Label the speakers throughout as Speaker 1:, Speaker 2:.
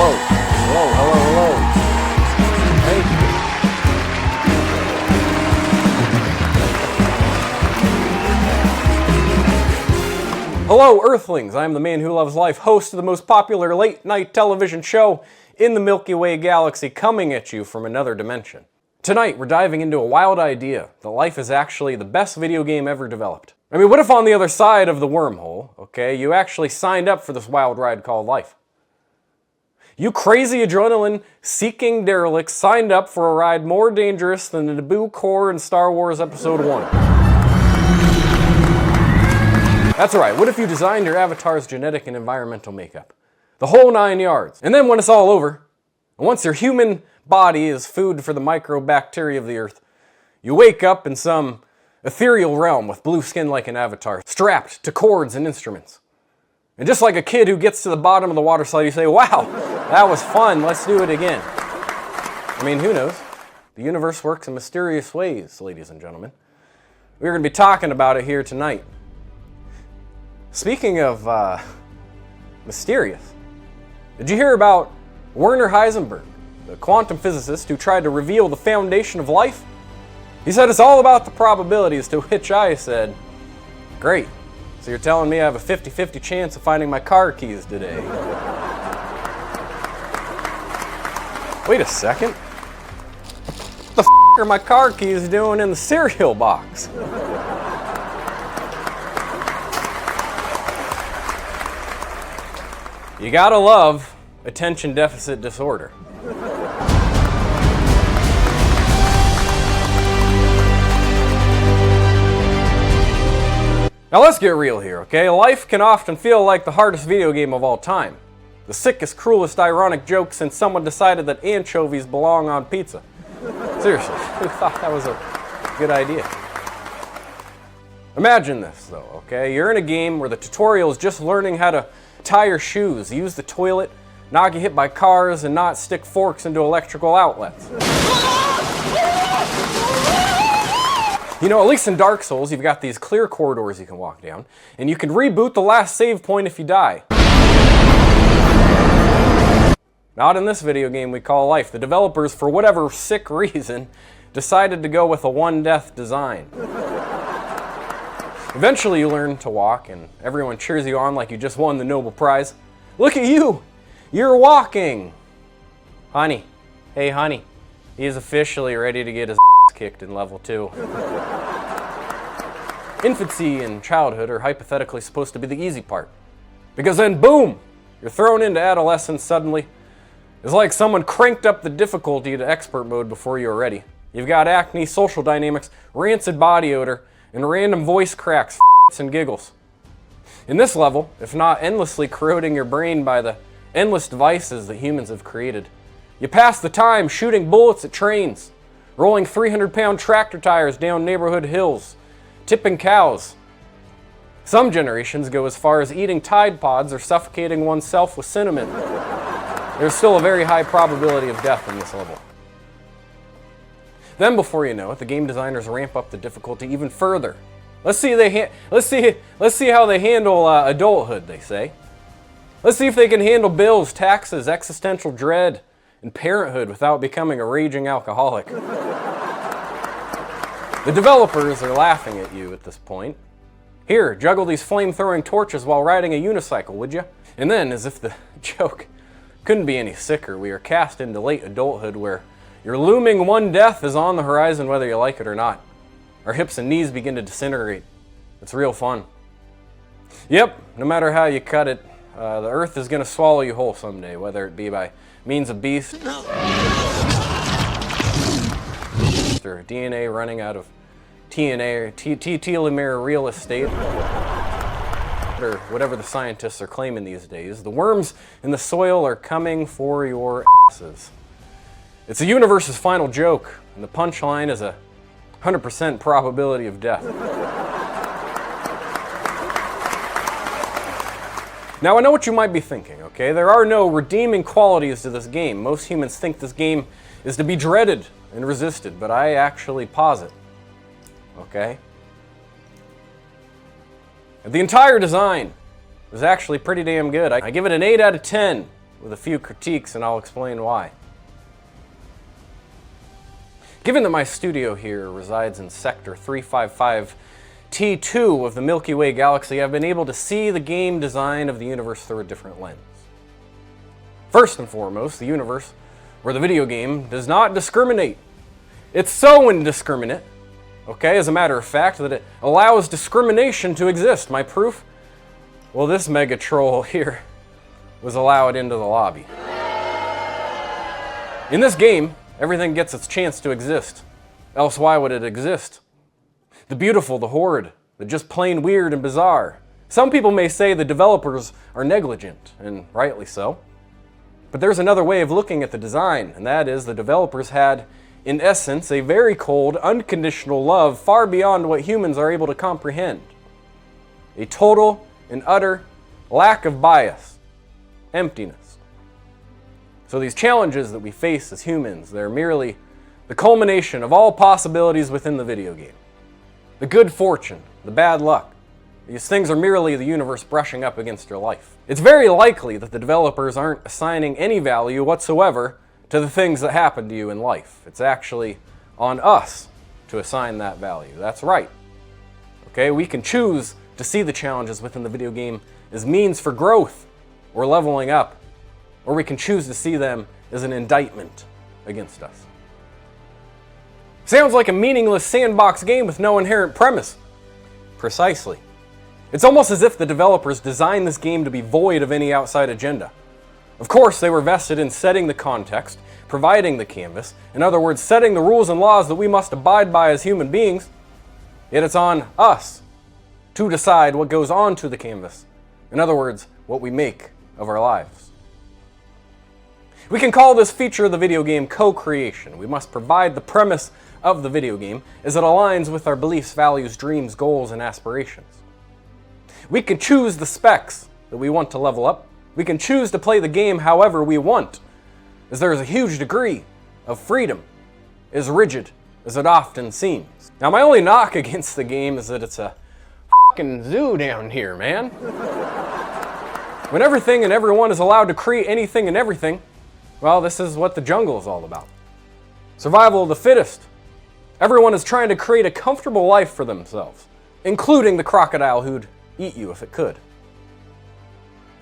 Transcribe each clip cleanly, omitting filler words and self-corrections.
Speaker 1: hello. Hello, hello, hello. Hello, Earthlings! I am the man who loves life, host of the most popular late-night television show in the Milky Way Galaxy, coming at you from another dimension. Tonight, we're diving into a wild idea that life is actually the best video game ever developed. I mean, what if on the other side of the wormhole, okay, you actually signed up for this wild ride called life? You crazy adrenaline-seeking derelicts signed up for a ride more dangerous than the Naboo core in Star Wars Episode 1. That's right, what if you designed your avatar's genetic and environmental makeup? The whole 9 yards. And then when it's all over, and once your human body is food for the microbacteria of the earth, you wake up in some ethereal realm with blue skin like an avatar, strapped to cords and instruments. And just like a kid who gets to the bottom of the water slide, you say, wow, that was fun, let's do it again. I mean, who knows? The universe works in mysterious ways, ladies and gentlemen. We're going to be talking about it here tonight. Speaking of mysterious, did you hear about Werner Heisenberg, the quantum physicist who tried to reveal the foundation of life? He said it's all about the probabilities, to which I said, great, so you're telling me I have a 50-50 chance of finding my car keys today. Wait a second. What the f*** are my car keys doing in the cereal box? You gotta love attention deficit disorder. Now let's get real here, okay? Life can often feel like the hardest video game of all time. The sickest, cruelest, ironic joke since someone decided that anchovies belong on pizza. Seriously, who thought that was a good idea? Imagine this though, okay? You're in a game where the tutorial is just learning how to tie your shoes, use the toilet, not get hit by cars, and not stick forks into electrical outlets. You know, at least in Dark Souls, you've got these clear corridors you can walk down, and you can reboot the last save point if you die. Not in this video game we call life. The developers, for whatever sick reason, decided to go with a one-death design. Eventually you learn to walk, and everyone cheers you on like you just won the Nobel Prize. Look at you! You're walking! Honey. Hey, honey. He is officially ready to get his kicked in level 2. Infancy and childhood are hypothetically supposed to be the easy part. Because then, boom! You're thrown into adolescence suddenly. It's like someone cranked up the difficulty to expert mode before you were ready. You've got acne, social dynamics, rancid body odor, and random voice cracks, and giggles. In this level, if not endlessly corroding your brain by the endless devices that humans have created, you pass the time shooting bullets at trains, rolling 300-pound tractor tires down neighborhood hills, tipping cows. Some generations go as far as eating Tide Pods or suffocating oneself with cinnamon. There's still a very high probability of death in this level. Then, before you know it, the game designers ramp up the difficulty even further. Let's see how they handle adulthood, they say. Let's see if they can handle bills, taxes, existential dread, and parenthood without becoming a raging alcoholic. The developers are laughing at you at this point. Here, juggle these flame-throwing torches while riding a unicycle, would you? And then, as if the joke couldn't be any sicker, we are cast into late adulthood where your looming one death is on the horizon whether you like it or not. Our hips and knees begin to disintegrate. It's real fun. Yep, no matter how you cut it, the earth is going to swallow you whole someday, whether it be by means of beast or DNA running out of TNA or telomere real estate, or whatever the scientists are claiming these days. The worms in the soil are coming for your asses. It's the universe's final joke, and the punchline is a 100% probability of death. Now, I know what you might be thinking, okay? There are no redeeming qualities to this game. Most humans think this game is to be dreaded and resisted, but I actually posit, okay? The entire design is actually pretty damn good. I give it an 8 out of 10 with a few critiques, and I'll explain why. Given that my studio here resides in Sector 355T2 of the Milky Way Galaxy, I've been able to see the game design of the universe through a different lens. First and foremost, the universe, where the video game does not discriminate. It's so indiscriminate, okay, as a matter of fact, that it allows discrimination to exist. My proof? Well, this mega troll here was allowed into the lobby. In this game, everything gets its chance to exist. Else why would it exist? The beautiful, the horrid, the just plain weird and bizarre. Some people may say the developers are negligent, and rightly so. But there's another way of looking at the design, and that is the developers had, in essence, a very cold, unconditional love far beyond what humans are able to comprehend. A total and utter lack of bias, emptiness. So these challenges that we face as humans, they're merely the culmination of all possibilities within the video game. The good fortune, the bad luck. These things are merely the universe brushing up against your life. It's very likely that the developers aren't assigning any value whatsoever to the things that happen to you in life. It's actually on us to assign that value. That's right. Okay, we can choose to see the challenges within the video game as means for growth or leveling up, or we can choose to see them as an indictment against us. Sounds like a meaningless sandbox game with no inherent premise. Precisely. It's almost as if the developers designed this game to be void of any outside agenda. Of course, they were vested in setting the context, providing the canvas, in other words, setting the rules and laws that we must abide by as human beings, yet it's on us to decide what goes onto the canvas. In other words, what we make of our lives. We can call this feature of the video game co-creation. We must provide the premise of the video game as it aligns with our beliefs, values, dreams, goals, and aspirations. We can choose the specs that we want to level up. We can choose to play the game however we want, as there is a huge degree of freedom, as rigid as it often seems. Now, my only knock against the game is that it's a fucking zoo down here, man. When everything and everyone is allowed to create anything and everything, well, this is what the jungle is all about. Survival of the fittest. Everyone is trying to create a comfortable life for themselves, including the crocodile who'd eat you if it could.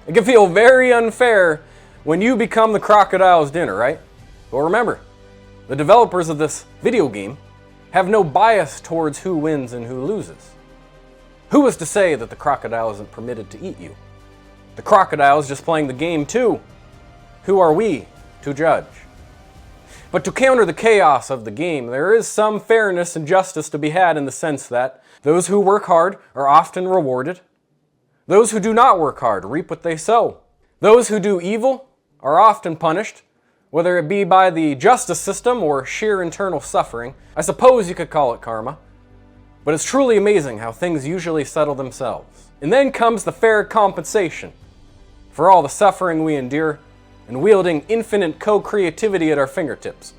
Speaker 1: It can feel very unfair when you become the crocodile's dinner, right? But remember, the developers of this video game have no bias towards who wins and who loses. Who is to say that the crocodile isn't permitted to eat you? The crocodile is just playing the game too. Who are we to judge? But to counter the chaos of the game, there is some fairness and justice to be had in the sense that those who work hard are often rewarded. Those who do not work hard reap what they sow. Those who do evil are often punished, whether it be by the justice system or sheer internal suffering. I suppose you could call it karma. But it's truly amazing how things usually settle themselves. And then comes the fair compensation for all the suffering we endure and wielding infinite co-creativity at our fingertips.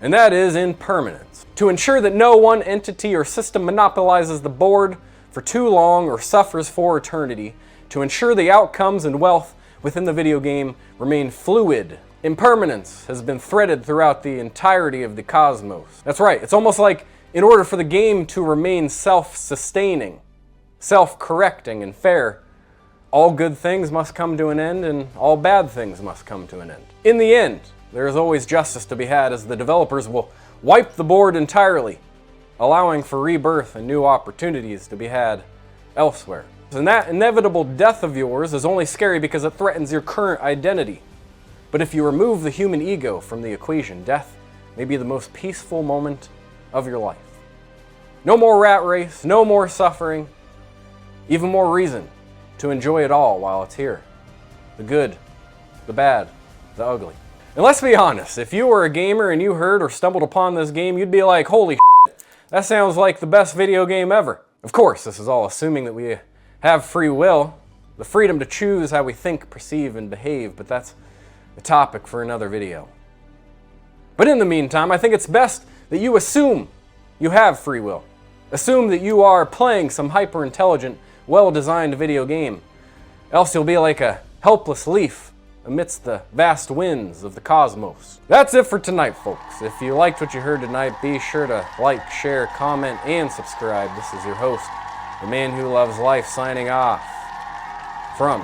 Speaker 1: And that is impermanence. To ensure that no one entity or system monopolizes the board for too long or suffers for eternity, to ensure the outcomes and wealth within the video game remain fluid. Impermanence has been threaded throughout the entirety of the cosmos. That's right, it's almost like in order for the game to remain self-sustaining, self-correcting, and fair, all good things must come to an end and all bad things must come to an end. In the end, there is always justice to be had as the developers will wipe the board entirely, allowing for rebirth and new opportunities to be had elsewhere. And that inevitable death of yours is only scary because it threatens your current identity. But if you remove the human ego from the equation, death may be the most peaceful moment of your life. No more rat race, no more suffering, even more reason to enjoy it all while it's here. The good, the bad, the ugly. And let's be honest, if you were a gamer and you heard or stumbled upon this game, you'd be like, holy shit, that sounds like the best video game ever. Of course, this is all assuming that we have free will, the freedom to choose how we think, perceive, and behave, but that's a topic for another video. But in the meantime, I think it's best that you assume you have free will. Assume that you are playing some hyper-intelligent, well-designed video game. Else you'll be like a helpless leaf amidst the vast winds of the cosmos. That's it for tonight, folks. If you liked what you heard tonight, be sure to like, share, comment, and subscribe. This is your host, the man who loves life, signing off from